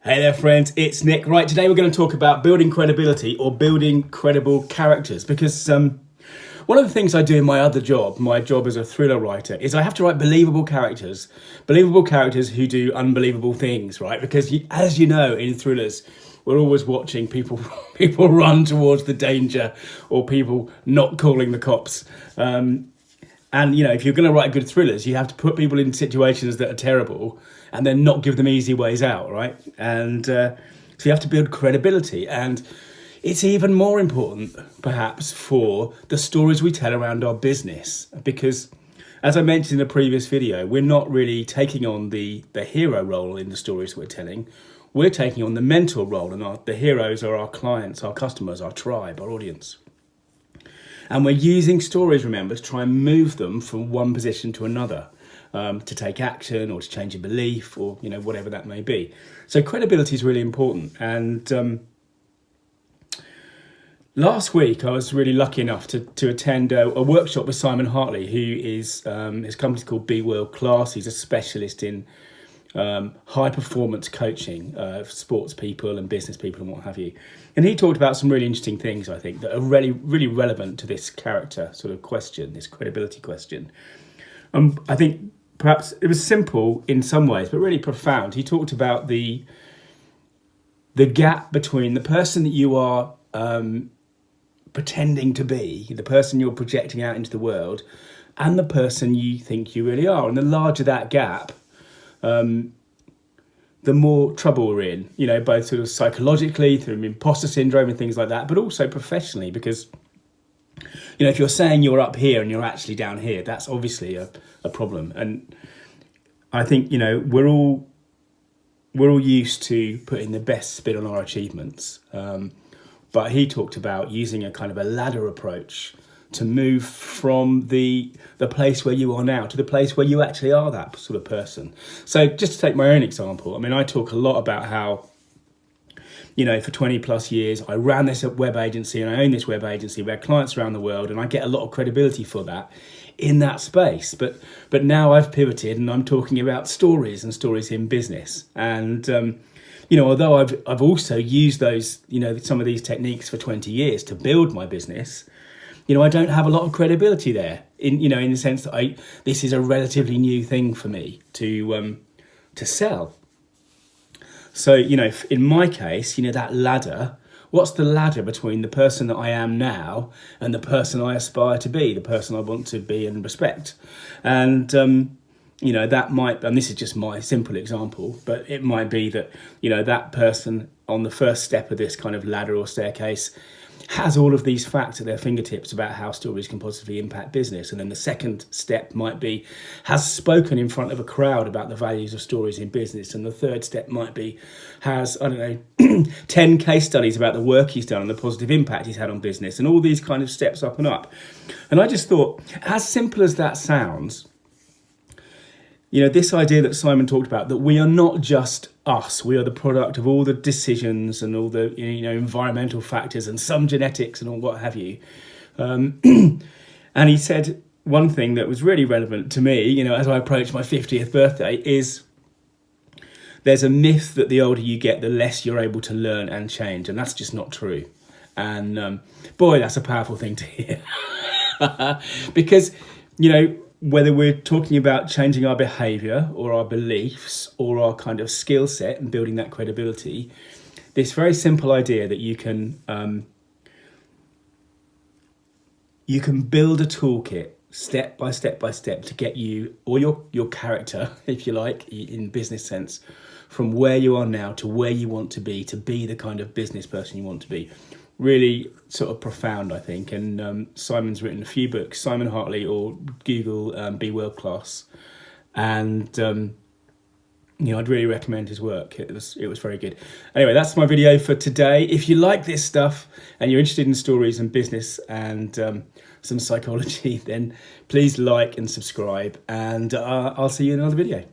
Hey there friends, it's Nick. Right, today we're going to talk about building credibility or building credible characters, because one of the things I do in my other job, my job as a thriller writer, is I have to write believable characters who do unbelievable things, right? Because as you know, in thrillers, we're always watching people run towards the danger or people not calling the cops. And, you know, if you're going to write good thrillers, you have to put people in situations that are terrible and then not give them easy ways out, right? And so you have to build credibility. And it's even more important, perhaps, for the stories we tell around our business. Because, as I mentioned in a previous video, we're not really taking on the hero role in the stories we're telling. We're taking on the mentor role, and the heroes are our clients, our customers, our tribe, our audience. And we're using stories, remember, to try and move them from one position to another, to take action or to change a belief or, you know, whatever that may be. So credibility is really important. And last week, I was really lucky enough to attend a workshop with Simon Hartley, who is, his company's called Be World Class. He's a specialist in high performance coaching for sports people and business people and what have you. And he talked about some really interesting things, I think, that are really, really relevant to this character sort of question, this credibility question. I think perhaps it was simple in some ways, but really profound. He talked about the gap between the person that you are pretending to be, the person you're projecting out into the world, and the person you think you really are. And the larger that gap, the more trouble we're in, you know, both sort of psychologically through imposter syndrome and things like that, but also professionally, because, you know, if you're saying you're up here and you're actually down here, that's obviously a problem. And I think, you know, we're all used to putting the best spin on our achievements. But he talked about using a kind of a ladder approach to move from the place where you are now to the place where you actually are that sort of person. So just to take my own example, I mean, I talk a lot about how, you know, for 20 plus years, I ran this web agency and I own this web agency. We had clients around the world and I get a lot of credibility for that in that space. But now I've pivoted and I'm talking about stories and stories in business. And, you know, although I've also used those, you know, some of these techniques for 20 years to build my business, you know, I don't have a lot of credibility there in the sense that this is a relatively new thing for me to sell. So, you know, in my case, you know, that ladder, what's the ladder between the person that I am now and the person I aspire to be, the person I want to be and respect? And, you know, that might, and this is just my simple example, but it might be that, you know, that person on the first step of this kind of ladder or staircase has all of these facts at their fingertips about how stories can positively impact business. And then the second step might be, has spoken in front of a crowd about the values of stories in business. And the third step might be, has, I don't know, 10 case studies about the work he's done and the positive impact he's had on business, and all these kind of steps up and up. And I just thought, as simple as that sounds, you know, this idea that Simon talked about, that we are not just us, we are the product of all the decisions and all the, you know, environmental factors and some genetics and all what have you. And he said one thing that was really relevant to me, you know, as I approach my 50th birthday, is there's a myth that the older you get, the less you're able to learn and change. And that's just not true. And boy, that's a powerful thing to hear. Because, you know, whether we're talking about changing our behavior or our beliefs or our kind of skill set and building that credibility, this very simple idea that you can build a toolkit step by step by step to get you, or your character, if you like, in business sense, from where you are now to where you want to be the kind of business person you want to be. Really sort of profound, I think. And Simon's written a few books, Simon Hartley, or Google Be World Class. And, you know, I'd really recommend his work. It was very good. Anyway, that's my video for today. If you like this stuff and you're interested in stories and business and some psychology, then please like and subscribe. And I'll see you in another video.